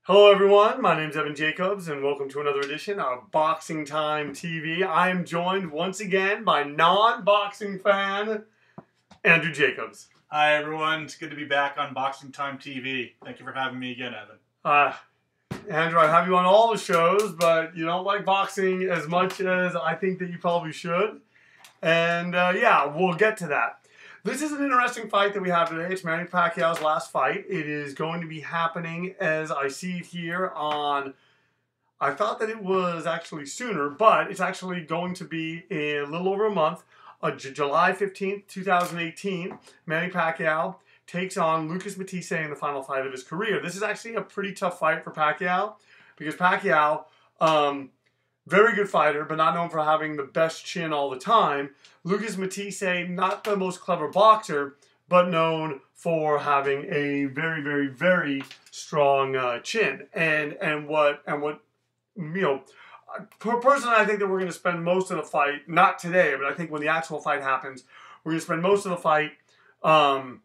Hello everyone, my name is Evan Jacobs and welcome to another edition of Boxing Time TV. I am joined once again by non-boxing fan, Andrew Jacobs. Hi everyone, it's good to be back on Boxing Time TV. Thank you for having me again, Evan. Andrew, I have you on all the shows, but you don't like boxing as much as I think that you probably should. And yeah, we'll get to that. This is an interesting fight that we have today. It's Manny Pacquiao's last fight. It is going to be happening as I see it here on, I thought that it was actually sooner, but it's actually going to be in a little over a month. July 15th, 2018, Manny Pacquiao takes on Lucas Matthysse in the final fight of his career. This is actually a pretty tough fight for Pacquiao because Pacquiao, very good fighter, but not known for having the best chin all the time. Lucas Matthysse, not the most clever boxer, but known for having a very, very, very strong chin. And what you know, personally, I think that we're going to spend most of the fight, not today, but I think when the actual fight happens, we're going to spend most of the fight, and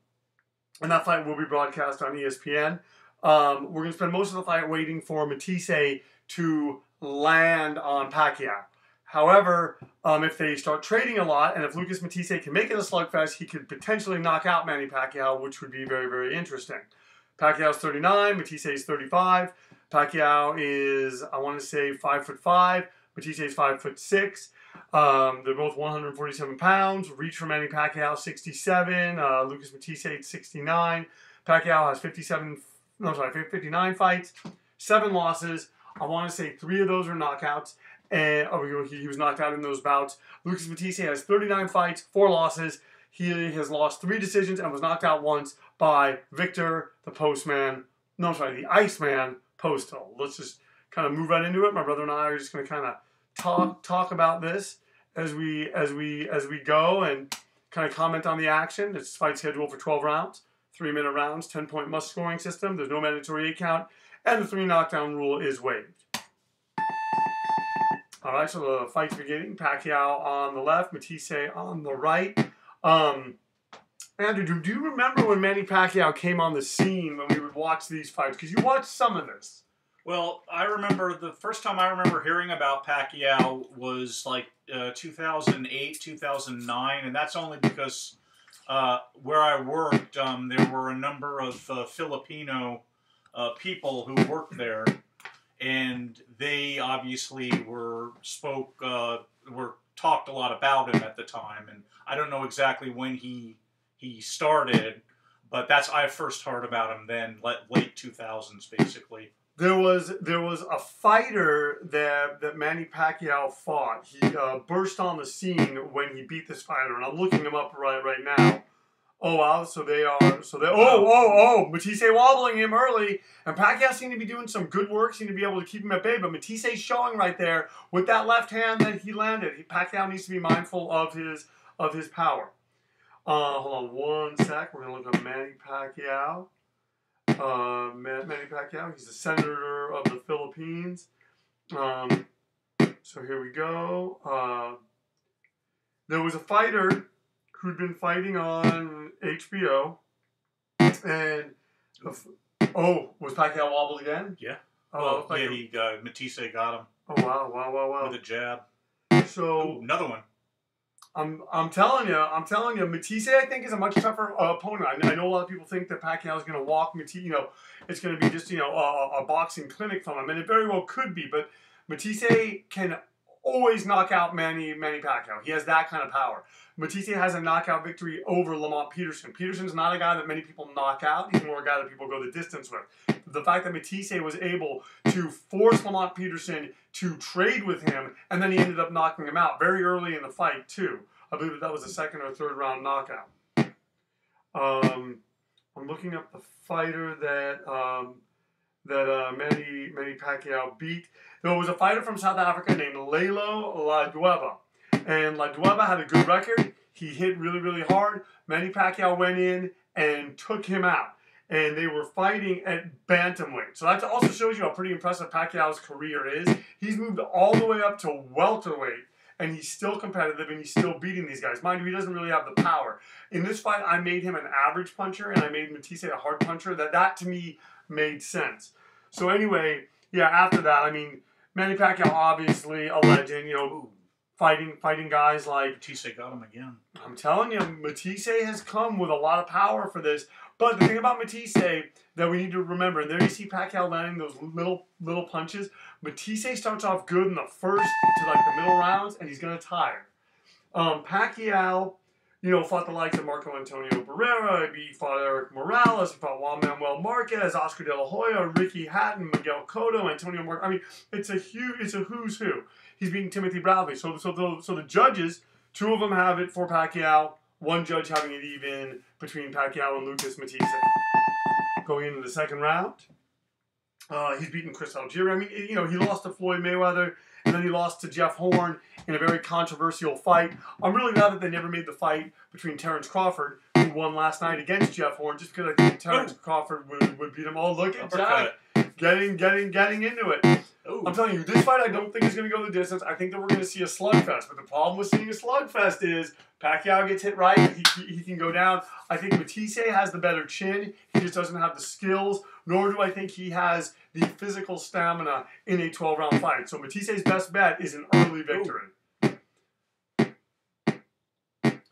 that fight will be broadcast on ESPN. We're going to spend most of the fight waiting for Matthysse to land on Pacquiao. However, if they start trading a lot, and if Lucas Matthysse can make it a slugfest, he could potentially knock out Manny Pacquiao, which would be very, very interesting. Pacquiao's 39, Matthysse is 35. Pacquiao is, I want to say, 5'5". Matthysse is 5'6". They're both 147 pounds. Reach for Manny Pacquiao, 67. Lucas Matthysse, 69. Pacquiao has 59 fights, 7 losses. I want to say 3 of those are knockouts. And he was knocked out in those bouts. Lucas Matthysse has 39 fights, 4 losses. He has lost 3 decisions and was knocked out once by Victor, the Iceman Postal. Let's just kind of move right into it. My brother and I are just going to kind of talk about this as we go and kind of comment on the action. This fight scheduled for 12 rounds, 3-minute rounds, 10-point must scoring system. There's no mandatory 8 count, and the 3 knockdown rule is waived. All right, so the fight's beginning. Pacquiao on the left, Matthysse on the right. Andrew, do you remember when Manny Pacquiao came on the scene when we would watch these fights? Because you watched some of this. Well, I remember the first time I remember hearing about Pacquiao was like 2008, 2009, and that's only because where I worked, there were a number of Filipino people who worked there. And they obviously talked a lot about him at the time, and I don't know exactly when he started, but I first heard about him then, late 2000s, basically. There was a fighter that Manny Pacquiao fought. He burst on the scene when he beat this fighter, and I'm looking him up right now. Oh wow! Matthysse wobbling him early, and Pacquiao seemed to be doing some good work, seemed to be able to keep him at bay. But Matthysse showing right there with that left hand that he landed. Pacquiao needs to be mindful of his power. Hold on one sec. We're gonna look up Manny Pacquiao. Manny Pacquiao. He's the senator of the Philippines. So here we go. There was a fighter who'd been fighting on HBO, and was Pacquiao wobbled again? Yeah. Oh, well, yeah, Matthysse got him. Oh wow! With a jab. So another one. I'm telling you, Matthysse I think is a much tougher opponent. I know a lot of people think that Pacquiao is going to walk Matthysse. It's going to be just a boxing clinic from him, and it very well could be. But Matthysse can always knock out Manny Pacquiao. He has that kind of power. Matthysse has a knockout victory over Lamont Peterson. Peterson's not a guy that many people knock out. He's more a guy that people go the distance with. The fact that Matthysse was able to force Lamont Peterson to trade with him, and then he ended up knocking him out very early in the fight, too. I believe that was a 2nd or 3rd round knockout. I'm looking up the fighter that Manny Pacquiao beat. There was a fighter from South Africa named Lelo Ladueva. And Ladueva had a good record. He hit really, really hard. Manny Pacquiao went in and took him out. And they were fighting at bantamweight. So that also shows you how pretty impressive Pacquiao's career is. He's moved all the way up to welterweight. And he's still competitive, and he's still beating these guys. Mind you, he doesn't really have the power. In this fight, I made him an average puncher, and I made Matthysse a hard puncher. That to me made sense. So anyway, yeah, after that, I mean, Manny Pacquiao, obviously a legend, fighting guys like... Matthysse got him again. I'm telling you, Matthysse has come with a lot of power for this. But the thing about Matthysse that we need to remember, and there you see Pacquiao landing those little punches. Matthysse starts off good in the first to like the middle rounds, and he's going to tire. Pacquiao, fought the likes of Marco Antonio Barrera. He fought Eric Morales. He fought Juan Manuel Marquez, Oscar De La Hoya, Ricky Hatton, Miguel Cotto, Antonio Marquez. I mean, it's a who's who. He's beating Timothy Bradley. So the judges, 2 of them have it for Pacquiao. 1 judge having it even between Pacquiao and Lucas Matthysse. Going into the second round, he's beaten Chris Algieri. I mean, he lost to Floyd Mayweather, and then he lost to Jeff Horn in a very controversial fight. I'm really glad that they never made the fight between Terrence Crawford, who won last night against Jeff Horn, just because I think Terrence Crawford would beat him. Oh, look at Jack getting into it. Ooh. I'm telling you, this fight I don't think is going to go the distance. I think that we're going to see a slugfest. But the problem with seeing a slugfest is Pacquiao gets hit right, he can go down. I think Matthysse has the better chin. He just doesn't have the skills, nor do I think he has the physical stamina in a 12-round fight. So Matthyse's best bet is an early victory.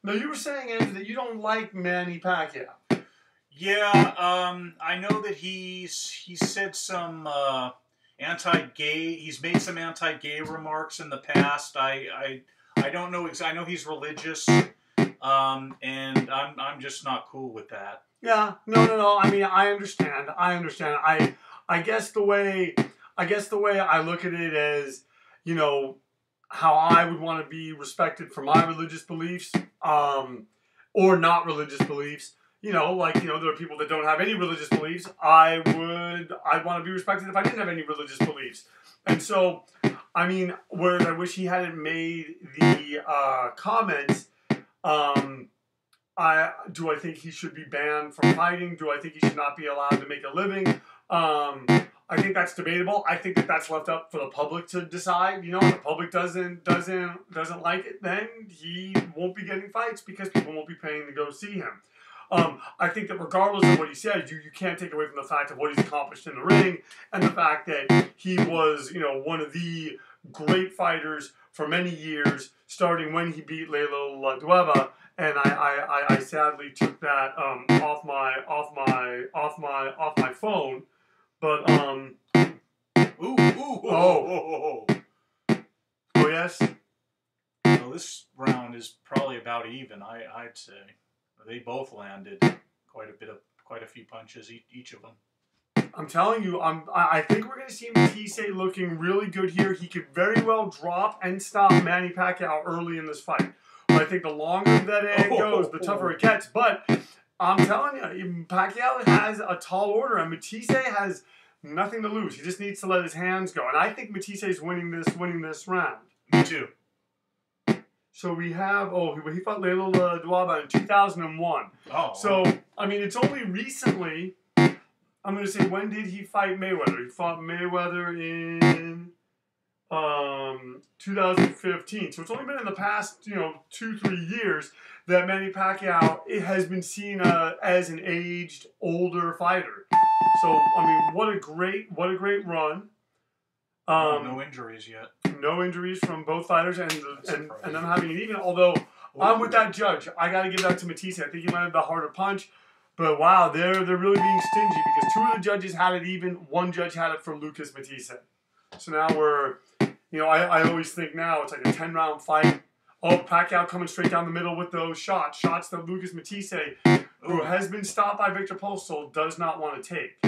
Now, you were saying, Andrew, that you don't like Manny Pacquiao. Yeah, I know that he said some... anti-gay. He's made some anti-gay remarks in the past. I don't know. I know he's religious, and I'm just not cool with that. Yeah. No. I mean, I understand. I guess the way I look at it as, how I would want to be respected for my religious beliefs, or not religious beliefs. There are people that don't have any religious beliefs. I'd want to be respected if I didn't have any religious beliefs. And so, I mean, whereas I wish he hadn't made the comments, do I think he should be banned from fighting? Do I think he should not be allowed to make a living? I think that's debatable. I think that that's left up for the public to decide. If the public doesn't like it, then he won't be getting fights because people won't be paying to go see him. I think that regardless of what he says, you can't take away from the fact of what he's accomplished in the ring and the fact that he was, one of the great fighters for many years, starting when he beat Lelo Ladueva. And I sadly took that off my phone. But oh yes. Well, this round is probably about even. I'd say. They both landed quite a few punches, each of them. I'm telling you, I think we're going to see Matthysse looking really good here. He could very well drop and stop Manny Pacquiao early in this fight. But I think the longer that it goes, the tougher it gets. But I'm telling you, Pacquiao has a tall order, and Matthysse has nothing to lose. He just needs to let his hands go. And I think Matthysse is winning this round. Me too. So we have, he fought Lelo Ladueva in 2001. Oh. So, I mean, it's only recently, I'm going to say, when did he fight Mayweather? He fought Mayweather in 2015. So it's only been in the past, 2-3 years that Manny Pacquiao has been seen as an aged, older fighter. So, I mean, what a great run. No injuries yet. No injuries from both fighters, and them having it even. Although I'm with that judge, I got to give that to Matthysse. I think he might have the harder punch, but wow, they're really being stingy because 2 of the judges had it even. 1 judge had it for Lucas Matthysse. So now we're, I always think now it's like a 10-round fight. Oh, Pacquiao coming straight down the middle with those shots that Lucas Matthysse, who has been stopped by Victor Postol, does not want to take.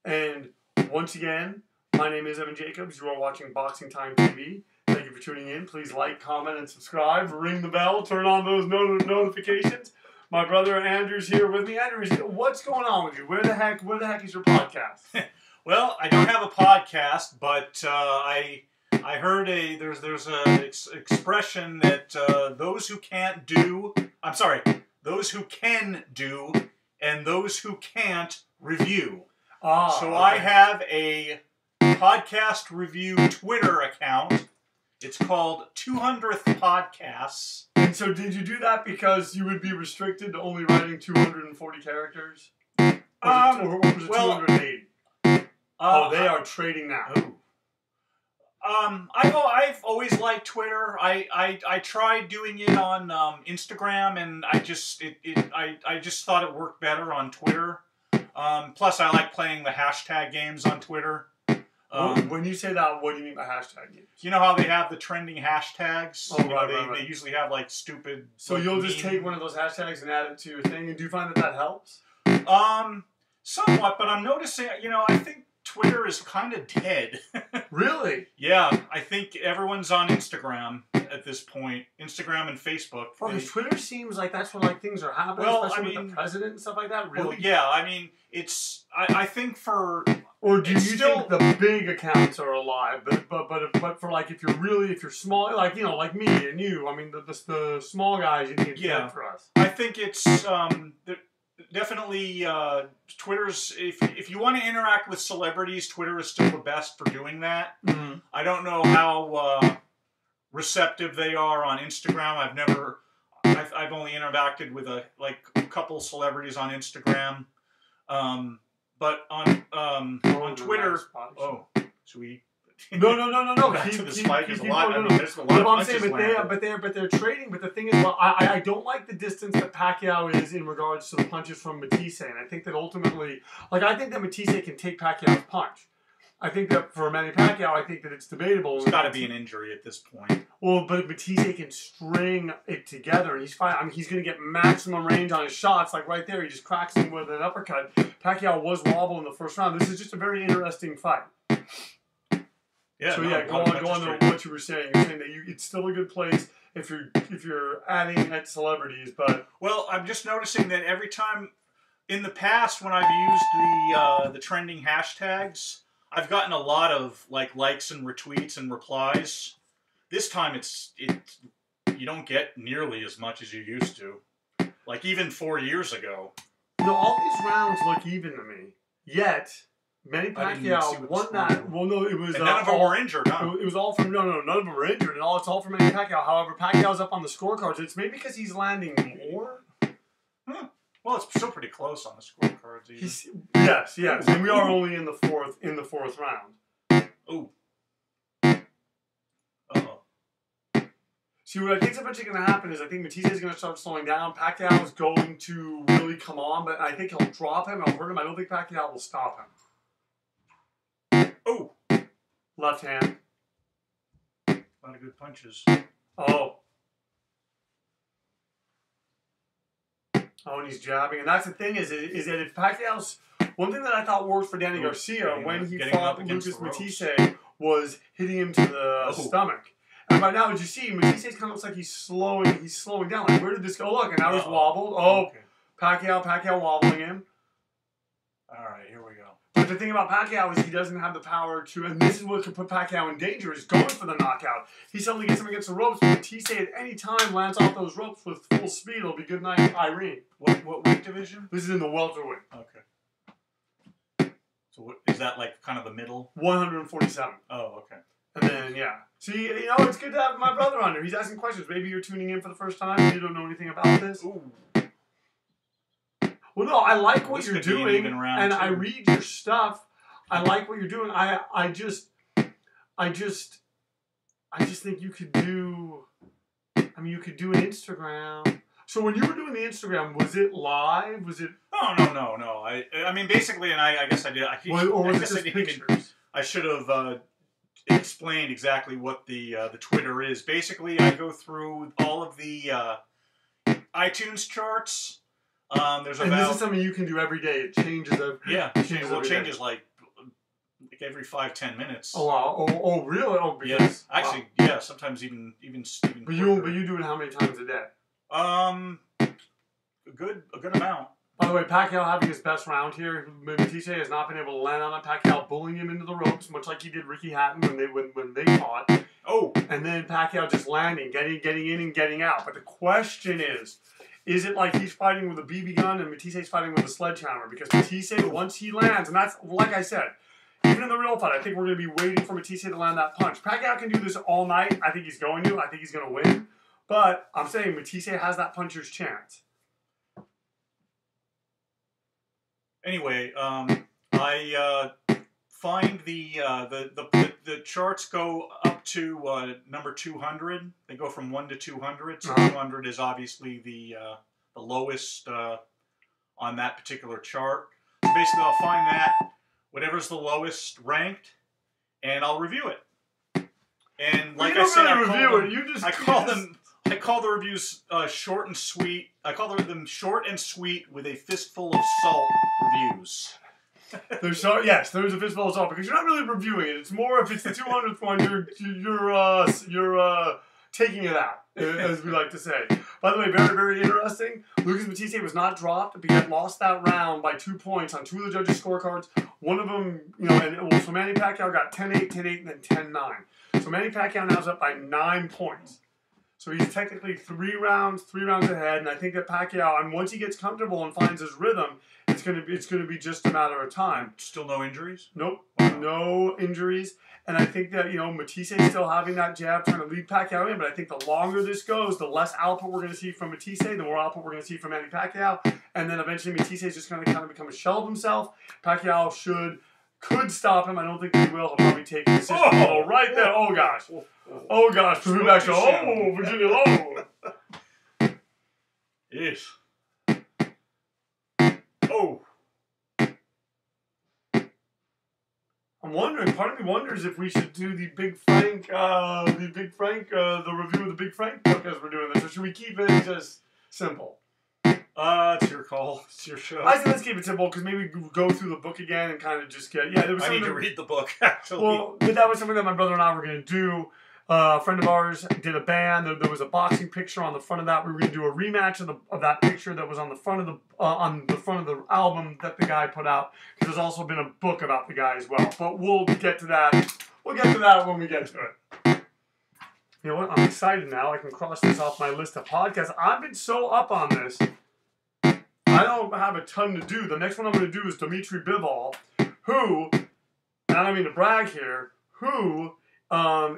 And once again, my name is Evan Jacobs. You are watching Boxing Time TV. Thank you for tuning in. Please like, comment, and subscribe. Ring the bell. Turn on those notifications. My brother Andrew's here with me. Andrew, what's going on with you? Where the heck is your podcast? Well, I don't have a podcast, but I heard there's an expression that those who can do, and those who can't review. So okay. I have a podcast review Twitter account. It's called 200th Podcasts. And so did you do that because you would be restricted to only writing 240 characters? Or was it 280? They are trading now. Ooh. I've always liked Twitter. I tried doing it on Instagram, and I just thought it worked better on Twitter. Plus, I like playing the hashtag games on Twitter. When you say that, what do you mean by hashtag games? You know how they have the trending hashtags? Oh, right. They usually have like stupid. So you'll just take one of those hashtags and add it to your thing, and do you find that helps? Somewhat, but I'm noticing. I think Twitter is kind of dead. Really? Yeah, I think everyone's on Instagram at this point. Instagram and Facebook. Well, because Twitter seems like that's where things are happening, especially with the president and stuff like that. Really? Well, yeah, I mean, it's. I think for. Or do you think the big accounts are alive? But for like if you're small, like like me and you, I mean the small guys, you think it's dead for us. I think it's definitely Twitter's. If you want to interact with celebrities, Twitter is still the best for doing that. Mm-hmm. I don't know how receptive they are on Instagram. I've only interacted with a couple celebrities on Instagram. But on Twitter, should we? No. Back to this fight. There's a lot. There's a lot of punches landed. But they're trading. But the thing is, I don't like the distance that Pacquiao is in regards to the punches from Matthysse, and I think that ultimately, I think that Matthysse can take Pacquiao's punch. I think that for Manny Pacquiao, I think that it's debatable. It's got to be an injury at this point. Well, but Matthysse can string it together, and he's fine. I mean, he's going to get maximum range on his shots. Like right there, he just cracks him with an uppercut. Pacquiao was wobbled in the first round. This is just a very interesting fight. Yeah. So go on to what you were saying. You're saying that it's still a good place if you're adding at celebrities, but I'm just noticing that every time in the past when I've used the trending hashtags, I've gotten a lot of likes and retweets and replies. This time you don't get nearly as much as you used to. Like even 4 years ago. All these rounds look even to me. Yet Manny Pacquiao won that. Well, no, it was. And none of them were injured. Huh? It was all from none of them were injured, and it's all from Manny Pacquiao. However, Pacquiao's up on the scorecards. It's maybe because he's landing more. Well, it's still pretty close on the scorecards. Yes, and we are only in the fourth round. Ooh. See, what I think is eventually going to happen is I think Matthysse is going to start slowing down. Pacquiao is going to really come on, but I think he'll drop him. He'll hurt him. I don't think Pacquiao will stop him. Oh. Left hand. A lot of good punches. Oh, and he's jabbing. And that's the thing is that if Pacquiao's... One thing that I thought worked for Danny Garcia when he fought Lucas Matthysse was hitting him to the stomach. And right now, as you see, Matthysse kind of looks like he's slowing down. Like, where did this go? Look, and now he's wobbled. Okay. Pacquiao wobbling him. All right, here we go. But the thing about Pacquiao is he doesn't have the power to, and this is what could put Pacquiao in danger, is going for the knockout. He suddenly gets him against the ropes, but Matthysse at any time lands off those ropes with full speed. It'll be good night, Irene. What weight division? This is in the welterweight. Okay. So what, is that kind of the middle? 147. Oh, okay. And then, See, it's good to have my brother on here. He's asking questions. Maybe you're tuning in for the first time and you don't know anything about this. Ooh. Well, no, I like what you're doing, and I read your stuff. I like what you're doing. I just think you could do. I mean, you could do an Instagram. So when you were doing the Instagram, was it live? Was it? Oh no. I mean, basically, and I guess I did. Or was it just pictures? I should have explained exactly what the Twitter is. Basically, I go through all of the iTunes charts. This is something you can do every day. It changes. It changes like every 5-10 minutes. Oh wow! Oh really? Oh, because, yes. Actually, yeah. Sometimes even. But you do it how many times a day? A good amount. By the way, Pacquiao having his best round here. Matthysse has not been able to land on it. Pacquiao bullying him into the ropes, much like he did Ricky Hatton when they fought. Oh. And then Pacquiao just landing, getting in and getting out. But the question is it like he's fighting with a BB gun and Mathisse's fighting with a sledgehammer? Because Matthysse, once he lands, and that's, like I said, even in the real fight, I think we're going to be waiting for Matthysse to land that punch. Pacquiao can do this all night. I think he's going to. I think he's going to win. But I'm saying Matthysse has that puncher's chance. Anyway, I find the charts go up to number 200. They go from 1 to 200. So 200 is obviously the lowest on that particular chart. So basically, I'll find that whatever's the lowest ranked, and I'll review it. And like I said, I call the reviews short and sweet. I call them short and sweet with a fistful of salt reviews. Yes, there's a fistful of salt because you're not really reviewing it. It's more if it's the 200th one, you're taking it out, as we like to say. By the way, very, very interesting. Lucas Matthysse was not dropped, but he had lost that round by 2 points on two of the judges' scorecards. One of them, so Manny Pacquiao got 10-8, 10-8, and then 10-9. So Manny Pacquiao now is up by 9 points. So he's technically three rounds ahead, and I think that Pacquiao, and once he gets comfortable and finds his rhythm, it's gonna be just a matter of time. Still no injuries? Nope, no injuries. And I think that Matthysse is still having that jab, trying to lead Pacquiao in. But I think the longer this goes, the less output we're going to see from Matthysse, the more output we're going to see from Manny Pacquiao, and then eventually Matthysse is just going to kind of become a shell of himself. Pacquiao could stop him. I don't think he will. He'll probably take the decision. Oh, right there. Oh gosh. Oh gosh. Oh, Virginia Low. Yes. Oh. I'm wondering. Part of me wonders if we should do the Big Frank, the review of the Big Frank book as we're doing this, or should we keep it just simple? It's your call. It's your show. I think let's keep it simple because maybe we go through the book again and kind of just get. Yeah, there was. I need to read the book actually. Well, but that was something that my brother and I were going to do. A friend of ours did a band. There was a boxing picture on the front of that. We were going to do a rematch of that picture that was on the front of the album that the guy put out. Because there's also been a book about the guy as well. But we'll get to that. We'll get to that when we get to it. You know what? I'm excited now. I can cross this off my list of podcasts. I've been so up on this. I don't have a ton to do. The next one I'm going to do is Dimitri Bivol, who, and I don't mean to brag here,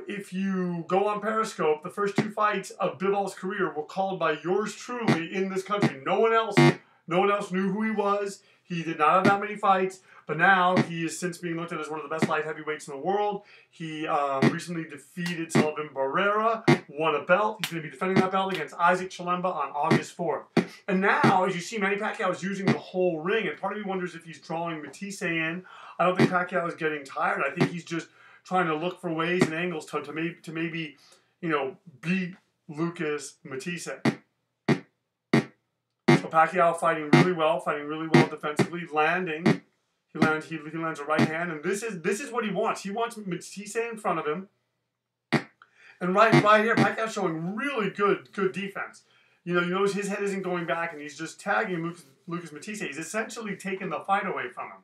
if you go on Periscope, the first two fights of Bivol's career were called by yours truly in this country. No one else knew who he was. He did not have that many fights, but now he is since being looked at as one of the best light heavyweights in the world. He recently defeated Sullivan Barrera, won a belt. He's going to be defending that belt against Isaac Chilemba on August 4th. And now, as you see, Manny Pacquiao is using the whole ring, and part of me wonders if he's drawing Matthysse in. I don't think Pacquiao is getting tired. I think he's just trying to look for ways and angles to maybe beat Lucas Matthysse. So Pacquiao fighting really well defensively, landing. He lands a right hand, and this is what he wants. He wants Matthysse in front of him. And right here, Pacquiao showing really good defense. You notice his head isn't going back, and he's just tagging Lucas Matthysse. He's essentially taking the fight away from him.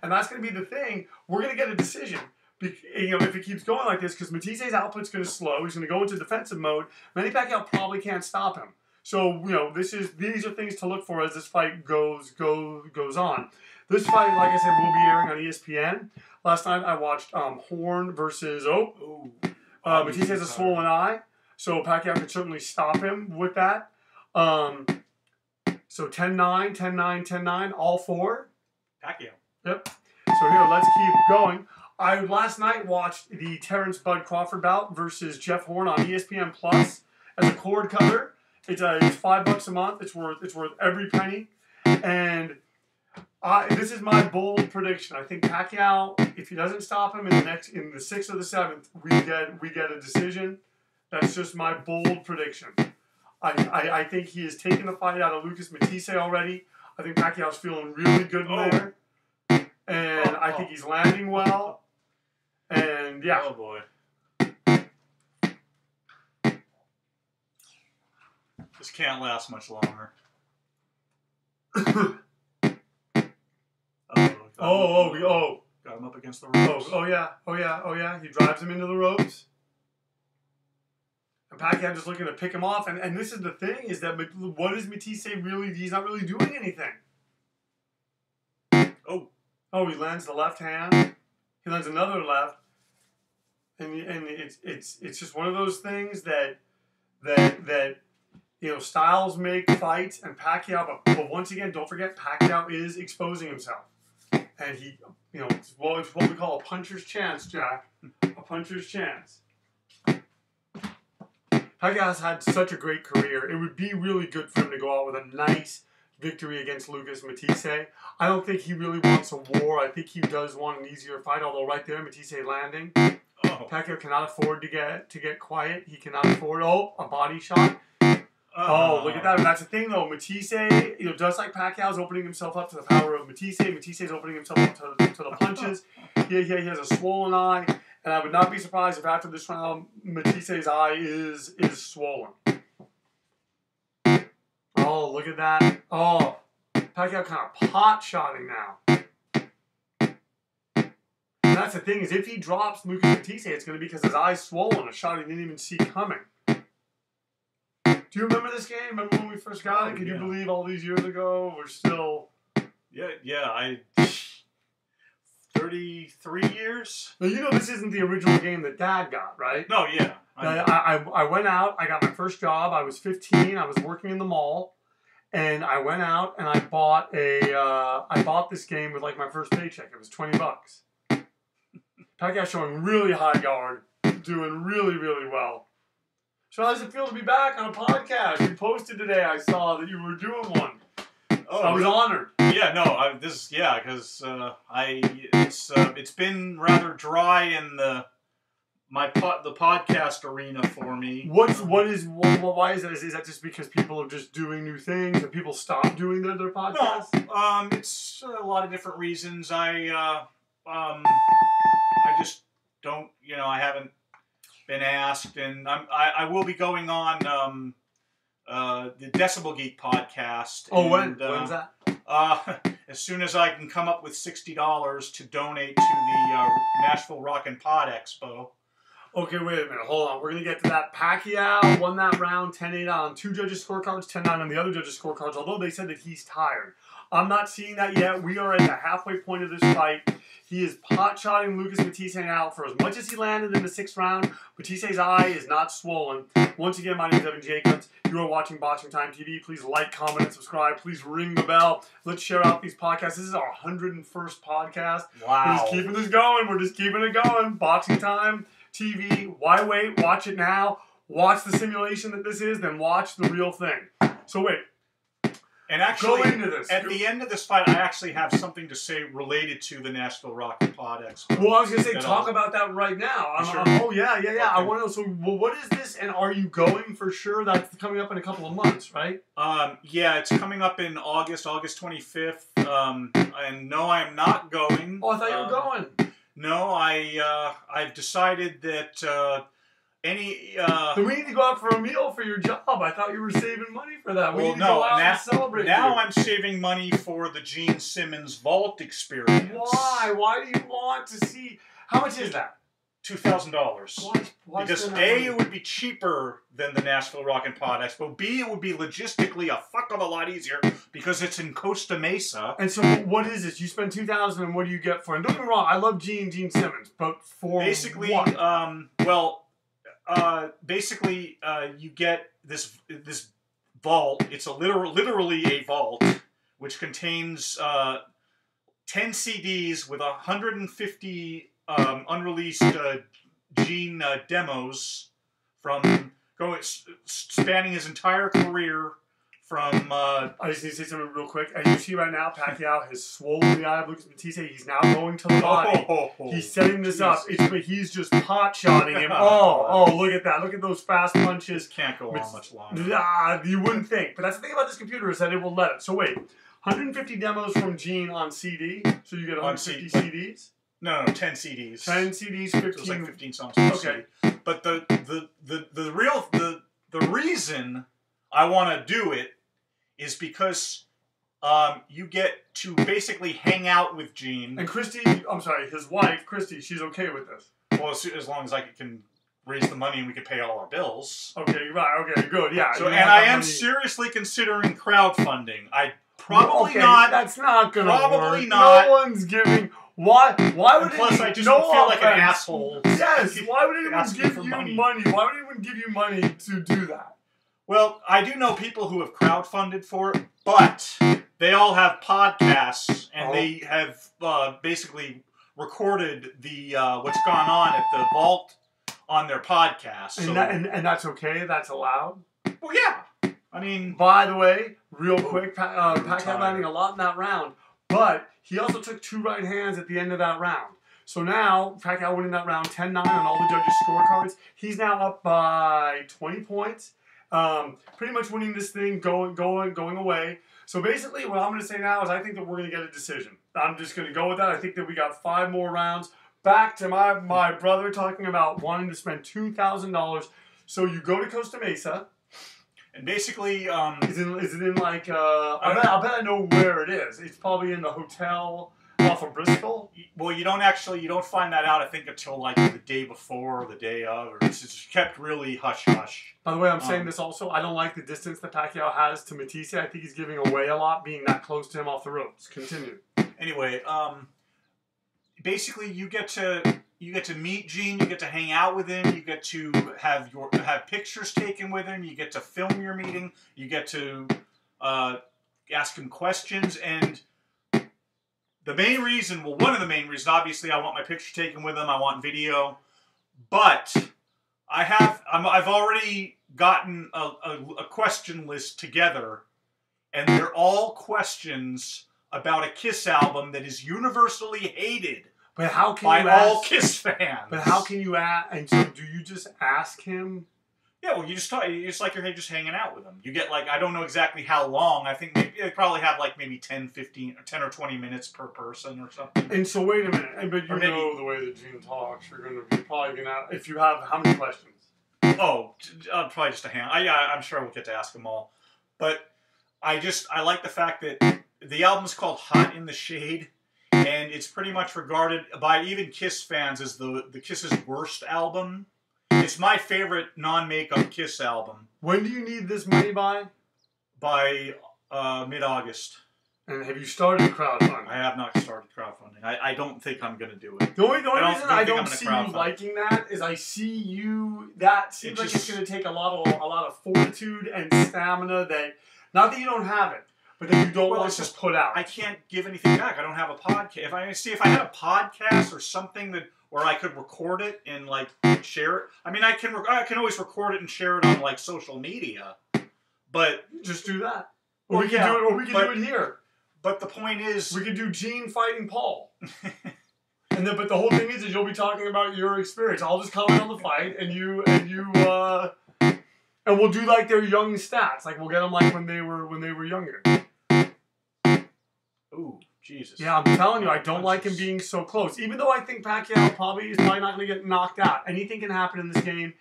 And that's going to be the thing. We're going to get a decision. If it keeps going like this, because Matisse's output's going to slow, he's going to go into defensive mode. Manny Pacquiao probably can't stop him. So these are things to look for as this fight goes on. This fight, like I said, will be airing on ESPN. Last night I watched Horn versus Matthysse has a swollen eye, so Pacquiao could certainly stop him with that. So 10-9, 10-9, 10-9, all four. Pacquiao. Yep. So here, let's keep going. I last night watched the Terrence Bud Crawford bout versus Jeff Horn on ESPN Plus as a cord cutter. It's $5 a month. It's worth every penny. And this is my bold prediction. I think Pacquiao, if he doesn't stop him in the 6th or the 7th, we get a decision. That's just my bold prediction. I think he has taken the fight out of Lucas Matthysse already. I think Pacquiao's feeling really good in there. And I think he's landing well. And yeah. Oh boy. This can't last much longer. Got him up against the ropes. Oh yeah. He drives him into the ropes. And Pacquiao just looking to pick him off. And this is the thing, is that what is Matthysse really? He's not really doing anything. Oh, he lands the left hand. He lands another left. And it's just one of those things that styles make fights, and Pacquiao, but once again, don't forget, Pacquiao is exposing himself. and he, you know, it's what we call a puncher's chance, Jack. A puncher's chance. Pacquiao's had such a great career. It would be really good for him to go out with a nice victory against Lucas Matthysse. I don't think he really wants a war. I think he does want an easier fight, although right there, Matthysse landing. Oh. Pacquiao cannot afford to get quiet. He cannot afford, a body shot. Oh, look at that. And that's the thing, though. Matthysse, you know, just like Pacquiao's opening himself up to the power of Matthysse, Matthysse opening himself up to the punches. He has a swollen eye. And I would not be surprised if after this round, Matthyse's eye is swollen. Oh, look at that. Oh, Pacquiao kind of pot-shotting now. And that's the thing, is if he drops Lucas Matthysse, it's going to be because his eye's swollen, a shot he didn't even see coming. Do you remember this game? Remember when we first got it? Can you believe all these years ago, we're still... Yeah, 33 years? Now, you know this isn't the original game that Dad got, right? No, yeah. I went out, I got my first job, I was 15, I was working in the mall, and I went out and I bought this game with like my first paycheck. It was $20. Pacquiao showing really high guard, doing really, really well. So how does it feel to be back on a podcast? You posted today, I saw that you were doing one. Oh, I was honored. Yeah, no, because it's been rather dry in the podcast arena for me. Why is that? Is that just because people are just doing new things and people stop doing their podcasts? No, it's a lot of different reasons. I just don't, I haven't been asked, and I will be going on the Decibel Geek podcast. Oh, when's that? As soon as I can come up with $60 to donate to the Nashville Rock and Pod Expo. Okay, wait a minute. Hold on. We're going to get to that. Pacquiao won that round 10-8 on two judges' scorecards, 10-9 on the other judges' scorecards, although they said that he's tired. I'm not seeing that yet. We are at the halfway point of this fight. He is pot-shotting Lucas Matthysse out for as much as he landed in the 6th round. Matthyse's eye is not swollen. Once again, my name is Evan Jacobs. You are watching Boxing Time TV. Please like, comment, and subscribe. Please ring the bell. Let's share out these podcasts. This is our 101st podcast. Wow. We're just keeping this going. We're just keeping it going. Boxing Time TV. Why wait? Watch it now. Watch the simulation that this is, then watch the real thing. So wait. And actually, go into this. At the end of this fight, I actually have something to say related to the Nashville Rock and Pod Expo. Well, I was going to say, talk about that right now. Sure. Oh, yeah. Okay. I want to know, so what is this, and are you going for sure? That's coming up in a couple of months, right? Yeah, it's coming up in August 25th. And no, I'm not going. Oh, I thought you were going. No, I've decided that... So we need to go out for a meal for your job. I thought you were saving money for that. We need to go out and celebrate. Now I'm saving money for the Gene Simmons Vault experience. Why? Why do you want to see? How much is that? $2,000. Why because A, it would be cheaper than the Nashville Rock and Pod Expo. B, it would be logistically a fuck of a lot easier because it's in Costa Mesa. And so, what is this? You spend $2,000, and what do you get for it? And don't get me wrong, I love Gene Simmons, but for basically, what? You get this vault. It's literally a vault, which contains 10 CDs with 150 unreleased Gene demos from spanning his entire career. I just need to say something real quick. As you see right now, Pacquiao has swollen the eye of Lucas Matthysse. He's now going to the body. He's setting this up. But he's just pot-shotting him. Look at that. Look at those fast punches. Can't go on much longer. You wouldn't think. But that's the thing about this computer is that it will let it. So wait, 150 demos from Gene on CD. So you get 150 CDs? No, 10 CDs. 10 CDs, 15. So it's like 15 songs. Okay. But the reason I want to do it is because you get to basically hang out with Gene. And Christy, his wife, Christy, she's okay with this. Well, as long as I can raise the money and we can pay all our bills. Okay, right, okay, good, yeah. So, and I am seriously considering crowdfunding. Not. That's not going to work. Probably not. No one's giving... Why would plus, I just feel like an asshole. Yes, why would anyone give you money? Why would anyone give you money to do that? Well, I do know people who have crowdfunded for it, but they all have podcasts, and they have basically recorded the what's gone on at the vault on their podcast. And that's okay? That's allowed? Well, yeah. I mean... By the way, real quick, Pacman landing a lot in that round, but he also took 2 right hands at the end of that round. So now, Pacquiao winning that round 10-9 on all the judges' scorecards. He's now up by 20 points. Pretty much winning this thing, going away. So basically, what I'm going to say now is I think that we're going to get a decision. I'm just going to go with that. I think that we got 5 more rounds. Back to my brother talking about wanting to spend $2,000. So you go to Costa Mesa. And basically... Is it in like... I bet I know where it is. It's probably in the hotel... off of Bristol? Well, you don't find that out, I think, until like the day before or the day of. Or it's just kept really hush-hush. By the way, I'm saying this also. I don't like the distance that Pacquiao has to Matthysse. I think he's giving away a lot being that close to him off the ropes. Continue. Anyway, basically you get to meet Gene, you get to hang out with him, you get to have pictures taken with him, you get to film your meeting, you get to ask him questions, and the main reason, well, one of the main reasons, obviously, I want my picture taken with him. I want video, but I've already gotten a question list together, and they're all questions about a Kiss album that is universally hated by all Kiss fans. But how can you ask? And so, do you just ask him? Yeah, well, you just talk. It's like you're just hanging out with them. You get like, I don't know exactly how long. I think they probably have like maybe 10 or 20 minutes per person or something. And so wait a minute. But you know the way that Gene talks, you're probably going to, if you have, how many questions? Oh, probably just a hand. I'm sure we'll get to ask them all. But I like the fact that the album's called Hot in the Shade, and it's pretty much regarded by even Kiss fans as the Kiss's worst album. It's my favorite non-makeup Kiss album. When do you need this money by? By mid-August. And have you started crowdfunding? I have not started crowdfunding. I don't think I'm going to do it. The only reason I don't see you liking that is I see you... That seems like it's going to take a lot of fortitude and stamina that... Not that you don't have it, but that you don't want to put out. I can't give anything back. I don't have a podcast. If I had a podcast or something that... where I could record it and like share it. I mean, I can always record it and share it on like social media, but just do that. Or we can do it here. But the point is, we could do Gene fighting Paul. But the whole thing is you'll be talking about your experience. I'll just comment on the fight, and we'll do like their young stats. Like we'll get them like when they were younger. Ooh. Jesus. Yeah, I'm telling you, I don't like him being so close. Even though I think Pacquiao is probably not going to get knocked out. Anything can happen in this game.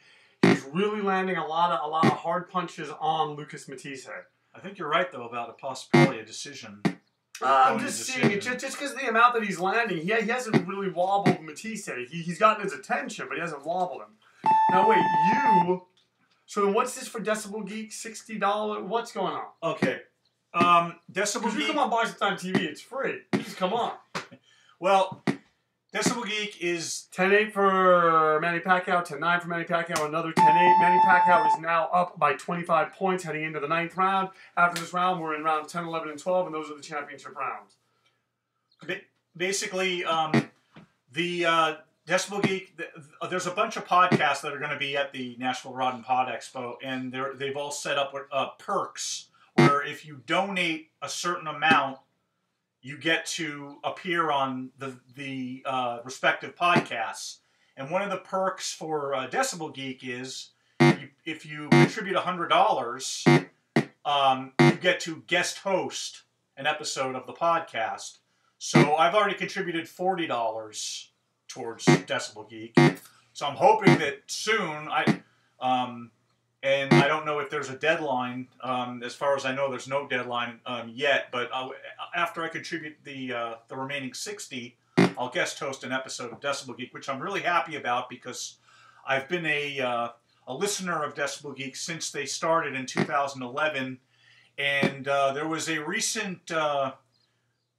He's really landing a lot of hard punches on Lucas Matthysse. I think you're right though about a possibility of decision. I'm just seeing it just because of the amount that he's landing. He hasn't really wobbled Matthysse. He's gotten his attention, but he hasn't wobbled him. Now wait, you. So then what's this for Decibel Geek? $60? What's going on? Okay. Decibel Geek. You come on Boxing Time TV, it's free. Just come on. Well, Decibel Geek is 10-8 for Manny Pacquiao, 10-9 for Manny Pacquiao, another 10-8. Manny Pacquiao is now up by 25 points heading into the 9th round. After this round, we're in rounds 10, 11, and 12, and those are the championship rounds. Basically, the Decibel Geek, there's a bunch of podcasts that are going to be at the Nashville Rod and Pod Expo, and they've all set up perks where if you donate a certain amount, you get to appear on the respective podcasts. And one of the perks for Decibel Geek is if you contribute $100, you get to guest host an episode of the podcast. So I've already contributed $40 towards Decibel Geek. So I'm hoping that soon and I don't know if there's a deadline. As far as I know, there's no deadline yet. But after I contribute the remaining 60, I'll guest host an episode of Decibel Geek, which I'm really happy about because I've been a listener of Decibel Geek since they started in 2011. And there was a recent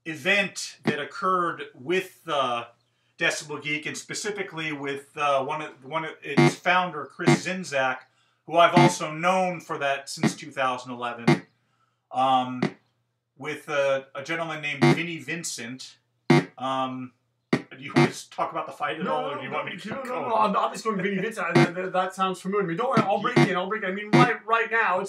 event that occurred with Decibel Geek, and specifically with one of its founder, Chris Zinzak, who I've also known for that since 2011, with a gentleman named Vinnie Vincent. Do you want to talk about the fight at all, or do you want me to keep going? No. I'm just going Vinnie Vincent. That sounds familiar to me. Don't worry, I'll break it. I mean, right now,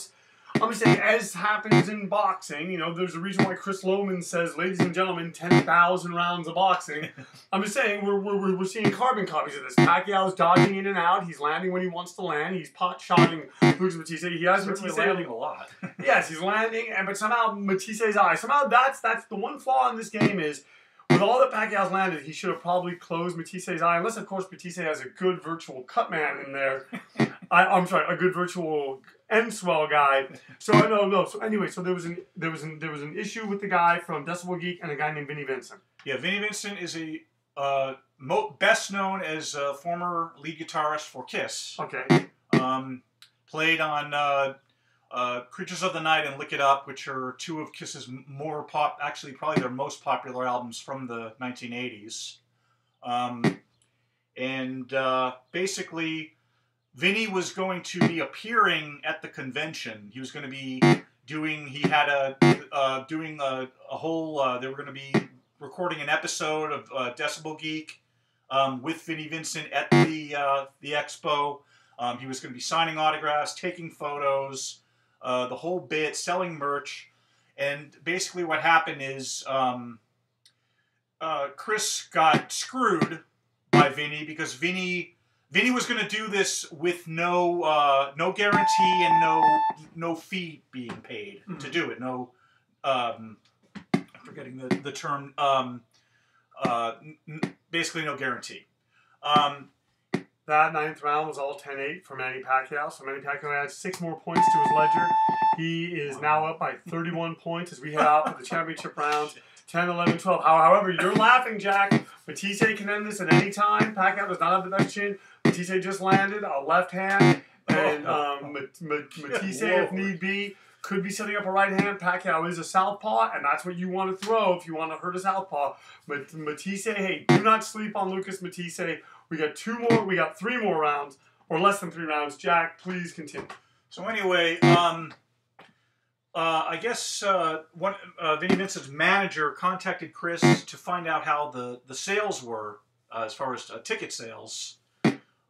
I'm just saying, as happens in boxing, there's a reason why Chris Lohman says, ladies and gentlemen, 10,000 rounds of boxing. I'm just saying, we're seeing carbon copies of this. Pacquiao's dodging in and out. He's landing when he wants to land. He's pot-shotting Lucas Matthysse. He has Matthysse landing a lot. Yes, he's landing, but somehow Matthyse's eye. Somehow that's the one flaw in this game is, with all that Pacquiao's landed, he should have probably closed Matthyse's eye, unless, of course, Matthysse has a good virtual cut man in there. I'm sorry, a good virtual end swell guy. So no. So anyway, so there was an issue with the guy from Decibel Geek and a guy named Vinnie Vincent. Yeah, Vinnie Vincent is a best known as a former lead guitarist for Kiss. Okay. Played on Creatures of the Night and Lick It Up, which are two of Kiss's actually probably their most popular albums from the 1980s. Basically, Vinny was going to be appearing at the convention. He was going to be doing a whole, they were going to be recording an episode of Decibel Geek with Vinnie Vincent at the expo. He was going to be signing autographs, taking photos, the whole bit, selling merch. And basically what happened is Chris got screwed by Vinny because Vinny was going to do this with no guarantee and no fee being paid to do it. No, I'm forgetting the term. Basically, no guarantee. That ninth round was all 10-8 for Manny Pacquiao. So Manny Pacquiao adds 6 more points to his ledger. He is now up by 31 points as we head out for the championship rounds. 10, 11, 12. However, you're laughing, Jack. Matthysse can end this at any time. Pacquiao does not have the best chin. Matthysse just landed a left hand. And Matthysse, if need be, could be setting up a right hand. Pacquiao is a southpaw, and that's what you want to throw if you want to hurt a southpaw. Matthysse, hey, do not sleep on Lucas Matthysse. We got 3 more rounds, or less than 3 rounds. Jack, please continue. So anyway, I guess Vinnie Vincent's manager contacted Chris to find out how the sales were as far as ticket sales.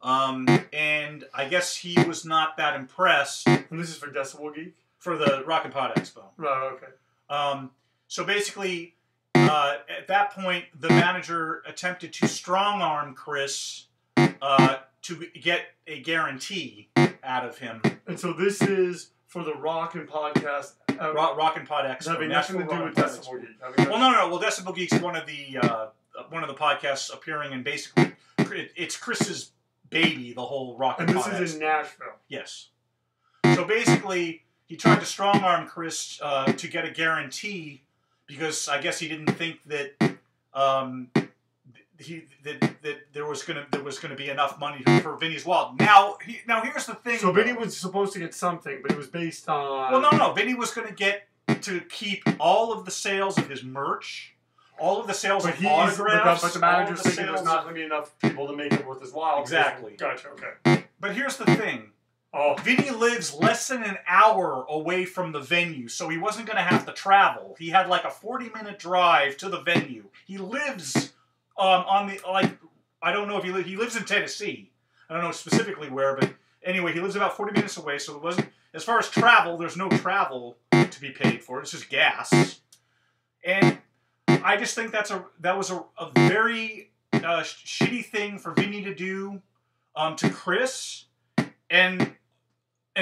And I guess he was not that impressed. And this is for Decibel Geek? For the Rock and Pod Expo. Right, okay. So basically, at that point, the manager attempted to strong-arm Chris to get a guarantee out of him. And so this is for the Rock and Podcast... Rock and Pod Expo. Having nothing to do with Decibel Geek. Well, no. Well, Decibel Geek's one of the podcasts appearing, and basically, it's Chris's baby, the whole Rock and Pod Expo. And this is in Nashville. Yes. So basically, he tried to strong-arm Chris to get a guarantee because I guess he didn't think that that there was gonna be enough money for Vinny's wallet. Now here's the thing. So Vinny was supposed to get something, but it was based on... Well, no. Vinny was going to get to keep all of the sales of his merch, all of the sales of autographs. But the manager's thinking there's not going to be enough people to make it worth his while. Exactly. Gotcha, okay. But here's the thing. Oh. Vinny lives less than an hour away from the venue, so he wasn't going to have to travel. He had like a 40-minute drive to the venue. He lives I don't know if he lives in Tennessee. I don't know specifically where, but anyway, he lives about 40 minutes away, so there wasn't, as far as travel, there's no travel to be paid for. It's just gas. And I just think that was a very shitty thing for Vinny to do to Chris, and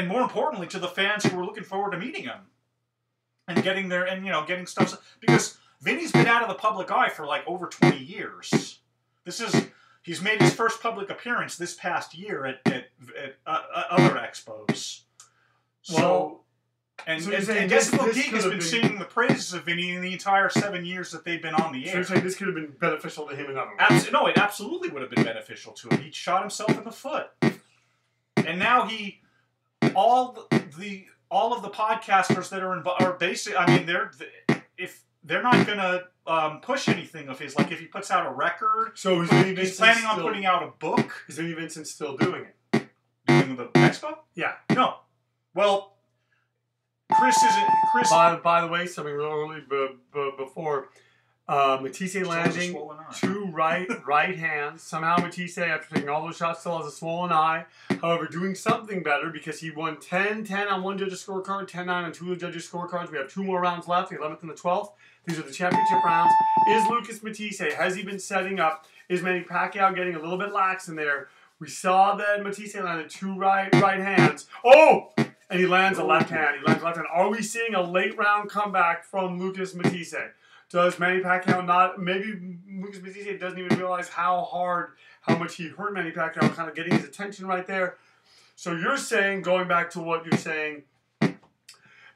more importantly to the fans who were looking forward to meeting him and getting there and getting stuff, because Vinny's been out of the public eye for like over 20 years. He's made his first public appearance this past year at other expos. And Decibel Geek has been singing the praises of Vinny in the entire 7 years that they've been on the air. So you're saying this could have been beneficial to him in other ways? No, it absolutely would have been beneficial to him. He shot himself in the foot. And now all of the podcasters that are basically, I mean, they're not going to push anything of his. Like if he puts out a record, so he's planning on putting out a book. Is Vinnie Vincent still doing it? Doing the expo? Yeah. No. Well, Chris isn't. Chris. By the way, something real early before Matthysse landing two right hands. Somehow Matthysse, after taking all those shots, still has a swollen eye. However, doing something better because he won 10-10 on one judge's scorecard, 10-9 on two of the judges' scorecards. We have 2 more rounds left, the 11th and the 12th. These are the championship rounds. Is Lucas Matthysse, has he been setting up? Is Manny Pacquiao getting a little bit lax in there? We saw that Matthysse landed 2 right hands. Oh! And he lands a left hand. Are we seeing a late round comeback from Lucas Matthysse? Does Manny Pacquiao not? Maybe Lucas Matthysse doesn't even realize how much he hurt Manny Pacquiao, kind of getting his attention right there. So you're saying, going back to what you're saying,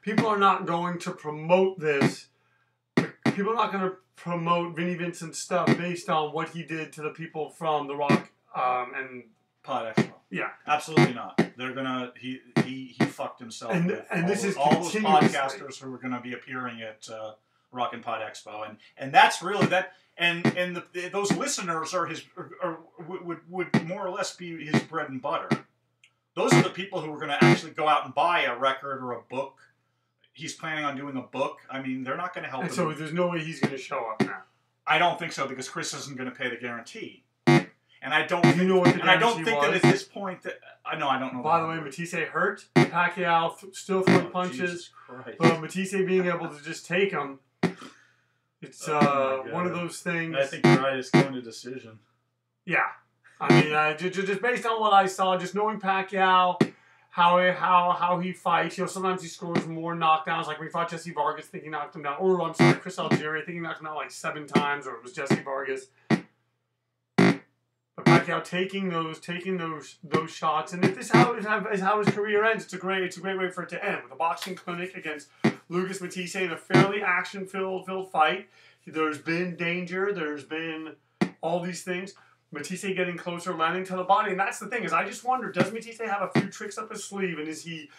people are not going to promote this. People are not going to promote Vinnie Vincent's stuff based on what he did to the people from The Rock and Pod Expo. Yeah, absolutely not. They're gonna. He fucked himself. And this is all those podcasters who are going to be appearing at Rock and Pod Expo, and that's really that. And those listeners are would more or less be his bread and butter. Those are the people who are going to actually go out and buy a record or a book. He's planning on doing a book. I mean, they're not going to help him. So there's no way he's going to show up now. I don't think so because Chris isn't going to pay the guarantee. And I don't. You know what the and I don't think that at this point that I don't know. By the way, Matthysse hurt. Pacquiao still throwing punches, but Matthysse being able to just take him. It's one of those things. I think you're right. It's going to decision. Yeah, I mean, just based on what I saw, just knowing Pacquiao, how he fights. You know, sometimes he scores more knockdowns. Like when he fought Jesse Vargas, I think he knocked him down. Or I'm sorry, Chris Algieri, I think he knocked him out like 7 times, or it was Jesse Vargas. But Pacquiao taking those shots, and if this is how his career ends, it's a great way for it to end with a boxing clinic against Lucas Matthysse in a fairly action-filled fight. There's been danger, there's been all these things. Matthysse getting closer, landing to the body, and that's the thing is I just wonder, does Matthysse have a few tricks up his sleeve, and is he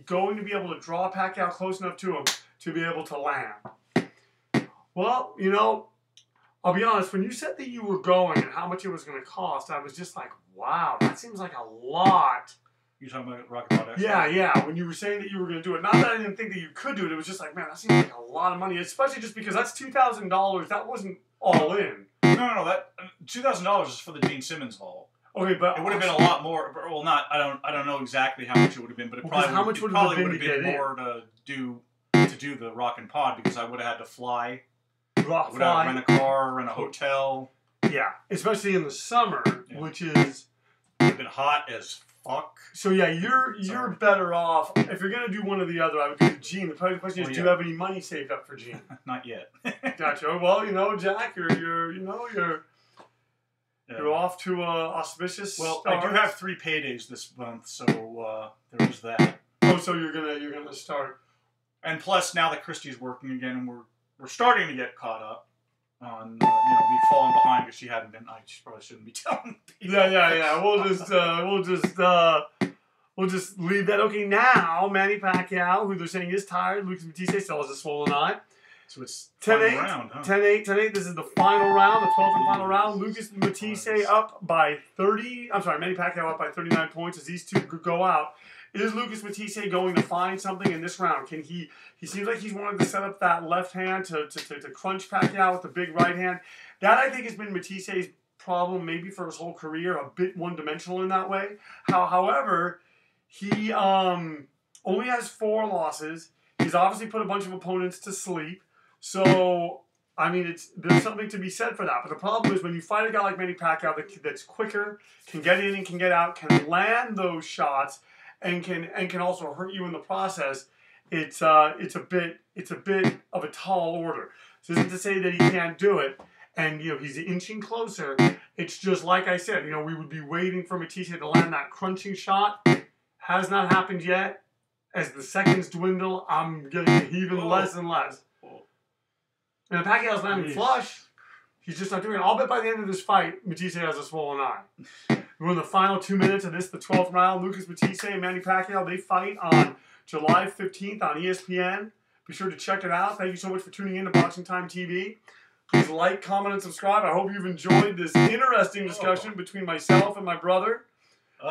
going to be able to draw Pacquiao close enough to him to be able to land? Well, you know. I'll be honest, when you said that you were going and how much it was going to cost, I was just like, wow, that seems like a lot. You're talking about Rock and Pod Expo? Yeah. When you were saying that you were going to do it, not that I didn't think that you could do it, it was just like, man, that seems like a lot of money, especially just because that's $2,000. That wasn't all in. No, that $2,000 is for the Gene Simmons Hall. Okay, but it would have been a lot more. Well, I don't know exactly how much it would have been, but it probably would have been more to do the Rock and Pod because I would have had to fly. Rent a car, rent a hotel. Yeah, especially in the summer, which is been hot as fuck. So yeah, you're better off if you're gonna do one or the other. I would do the Gene. The question is, do you have any money saved up for Gene? Not yet. Gotcha. Well, you know, Jack, you're off to auspicious. Well, start. I do have 3 paydays this month, so there was that. Oh, so you're gonna start. And plus, now that Christy's working again, and we're starting to get caught up on, we've fallen behind because she hadn't been. I probably shouldn't be telling people. Yeah. We'll just leave that. Okay, now Manny Pacquiao, who they're saying is tired. Lucas Matthysse still has a swollen eye. So it's 10-8. Round, huh? 10-8. This is the final round, the 12th and final round. Lucas Matthysse up by 30. I'm sorry, Manny Pacquiao up by 39 points as these two go out. Is Lucas Matthysse going to find something in this round? Can he seems like he's wanted to set up that left hand to crunch Pacquiao with the big right hand. That, I think, has been Matthyse's problem maybe for his whole career, a bit one-dimensional in that way. However, he only has 4 losses. He's obviously put a bunch of opponents to sleep. So, I mean, there's something to be said for that. But the problem is when you fight a guy like Manny Pacquiao that's quicker, can get in and can get out, can land those shots, and can also hurt you in the process. It's a bit of a tall order. So this isn't to say that he can't do it, and he's inching closer. It's just like I said, we would be waiting for Matthysse to land that crunching shot. Has not happened yet. As the seconds dwindle, I'm getting even less and less. And if Pacquiao's landing flush, he's just not doing it. I'll bet by the end of this fight, Matthysse has a swollen eye. We're in the final 2 minutes of this, the 12th round. Lucas Matthysse and Manny Pacquiao, they fight on July 15th on ESPN. Be sure to check it out. Thank you so much for tuning in to Boxing Time TV. Please like, comment, and subscribe. I hope you've enjoyed this interesting discussion between myself and my brother.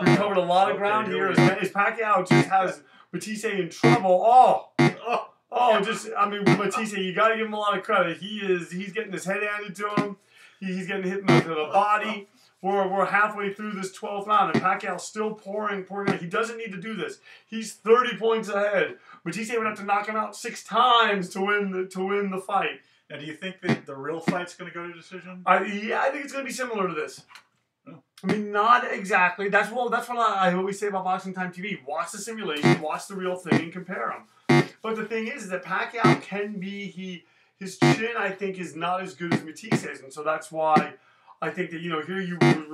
We covered a lot of ground here. As Pacquiao just has Matthysse in trouble. Just, I mean, Matthysse, you got to give him a lot of credit. He's getting his head handed to him. He's getting hit in the body. We're halfway through this 12th round, and Pacquiao's still pouring out. He doesn't need to do this. He's 30 points ahead. Matthysse would have to knock him out 6 times to win the fight. Now, do you think that the real fight's going to go to decision? I think it's going to be similar to this. Oh. I mean, not exactly. That's what I always say about Boxing Time TV. Watch the simulation, watch the real thing, and compare them. But the thing is that Pacquiao can be his chin, I think, is not as good as Mathisse's, and so that's why I think that, here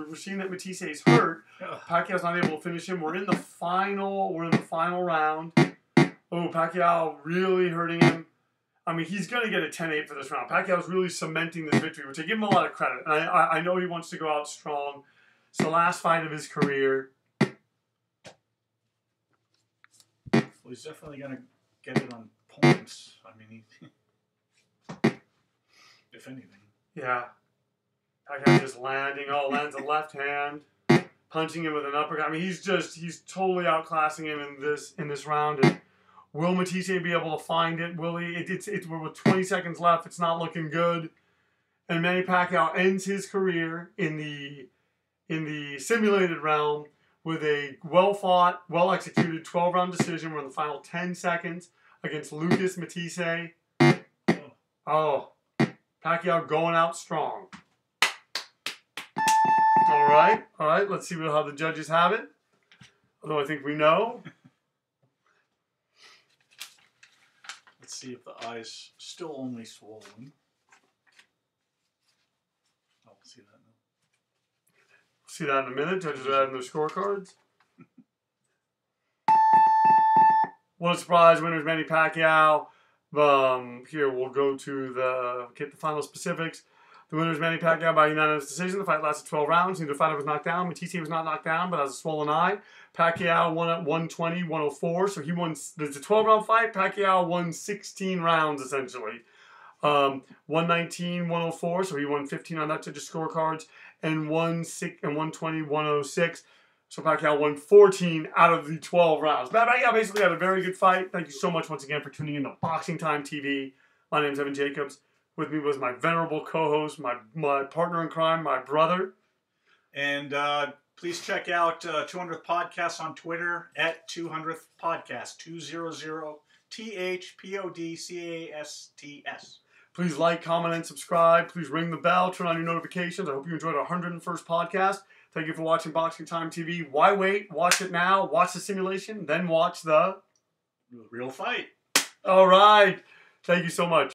we're seeing that Matthysse is hurt. Pacquiao's not able to finish him. We're in the final round. Oh, Pacquiao really hurting him. I mean, he's going to get a 10-8 for this round. Pacquiao's really cementing this victory, which I give him a lot of credit. And I know he wants to go out strong. It's the last fight of his career. Well, he's definitely going to get it on points. I mean, if anything. Yeah. Pacquiao just landing. Lands a left hand. Punching him with an uppercut. I mean, he's totally outclassing him in this round. And will Matthysse be able to find it? Will he? We're with 20 seconds left. It's not looking good. And Manny Pacquiao ends his career in the simulated realm with a well-fought, well-executed 12-round decision. We're in the final 10 seconds against Lucas Matthysse. Oh, Pacquiao going out strong. All right. Let's see how the judges have it. Although I think we know. Let's see if the eye's still only swollen. I'll see that now. See that in a minute. Judges are adding their scorecards. What a surprise. Winner's Manny Pacquiao. Here, we'll go to get the final specifics. The winner is Manny Pacquiao by unanimous decision. The fight lasted 12 rounds. Neither fighter was knocked down. Matthysse was not knocked down, but has a swollen eye. Pacquiao won at 120-104, so he won. There's a 12-round fight. Pacquiao won 16 rounds, essentially. 119-104, so he won 15 on that judges' scorecards, and 120-106. So Pacquiao won 14 out of the 12 rounds. Pacquiao basically had a very good fight. Thank you so much once again for tuning in to Boxing Time TV. My name is Evan Jacobs. With me was my venerable co-host, my partner in crime, my brother. And please check out 200th Podcast on Twitter at 200th Podcast, 200 THPODCASTS. Please like, comment, and subscribe. Please ring the bell, turn on your notifications. I hope you enjoyed our 101st podcast. Thank you for watching Boxing Time TV. Why wait? Watch it now. Watch the simulation, then watch the real fight. All right. Thank you so much.